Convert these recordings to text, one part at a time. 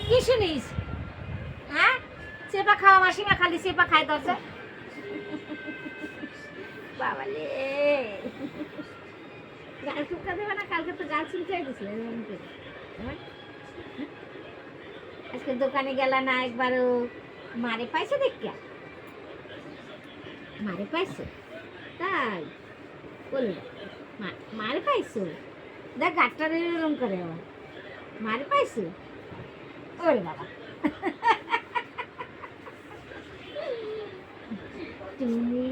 কি শুনিস? হ্যাঁ, চেপা খাওয়া মাসিমা খালি চেপা খায় দরজা। বাবালে গাল চুপকা দেবে না, কালকে তো গাল চুলকাই দিছিল। আজকে দোকানে গেলা না একবারও? মারে পাইছো দেখিয়া? মারে পাইছো? তাই বলো, মারে পাইছো? দেখ গাটটা এরকম করে আবার মারে পাইছো? ওরে বাবা, তুমি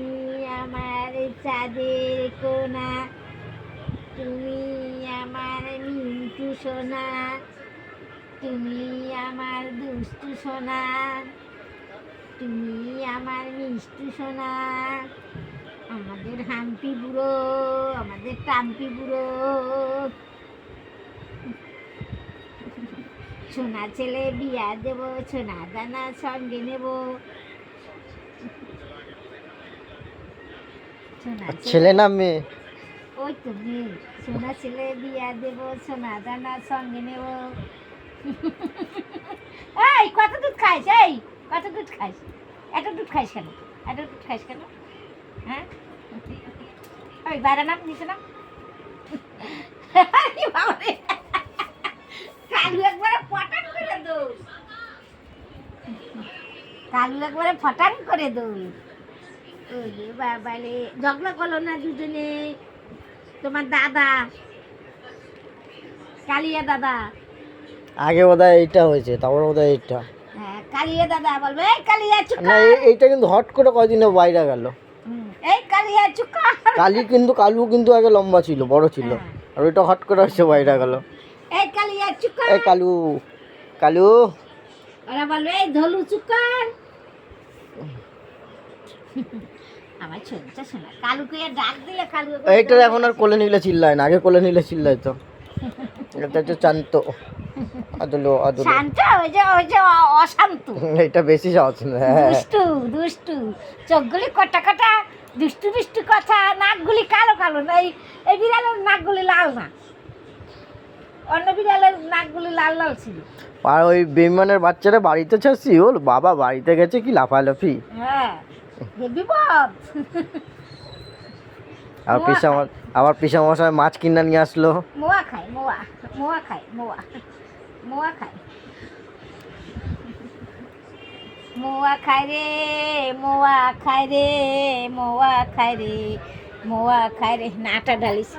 আমার চাঁদের কোনা, তুমি আমার মিন্টু সোনা, তুমি আমার দুষ্টু সোনা, তুমি আমার মিষ্টি সোনা, আমাদের হাম্পি বুড়ো, আমাদের টাম্পি বুড়ো, সোনা ছেলে বিয়া দেব, সোনা দানা সঙ্গে নেব। ছেলে না মেয়ে? ওই তো মেয়ে। সোনা ছেলে বিয়া দেব, সোনা দানা সঙ্গে নেব। এই কত দুধ খাইস? এই কত দুধ খাইস? এত দুধ খাইস কেন? এত দুধ খাইস কেন? হ্যাঁ, ওই বাইরে নাম নিচে নাম। কালু একবারে ফটাং করে দৌড়, কালু একবারে ফটাং করে দৌড়। ওরে বাবারে, ঝগড়া করলো না দুজনে? তোমার দাদা, কালিয়া দাদা। আগে বোধহয় এইটা হয়েছে, তারপর বোধহয় এইটা। হ্যাঁ, কালিয়া দাদা বলবে এই কালিয়া চুকা। না, এইটা কিন্তু হট করে কদিনে বাইরে গেল। এই কালিয়া চুকা। কালু কিন্তু আগে লম্বা ছিল, বড় ছিল, আর ওইটা হট করে এসে বাইরে গেল। এই কালিয়া চুকা। এই কালু, কালু। ওরা বলবে এই ধলু চুকার। আমার ছোটটা শোনা, কালুকে ডাক দিলে কালু। এইটা এখন আর কোলে নিলে চিল্লায় না, আগে কোলে নিলে চিল্লাই তো। এটা হচ্ছে শান্ত, আদুলো আদুলো। শান্ত, ওই যে অশান্ত। এটা বেশি সহজ না। দুষ্টু দুষ্টু, চোখগুলি কটা কটা, দুষ্টু দুষ্টু কথা, নাকগুলি কালো কালো। না এই বিড়ালের নাকগুলি লাল না, অন্য বিড়ালের নাকগুলি লাল লাল ছিল। আর ওই বেইমানের বাচ্চারা বাড়িতে ছাড়ছি, ওর বাবা বাড়িতে গেছে কি লাফালাফি। হ্যাঁ, বিপদ। আর আবার পিসামশাই মাছ কিনে নিয়ে আসলো। মোয়া খায়, মোয়া মোয়া খায়, মোয়া মোয়া খায়, মোয়া খায় রে, মোয়া খায় রে, মোয়া খায় রে, মোয়া খায় রে। নাটা ঢালিস।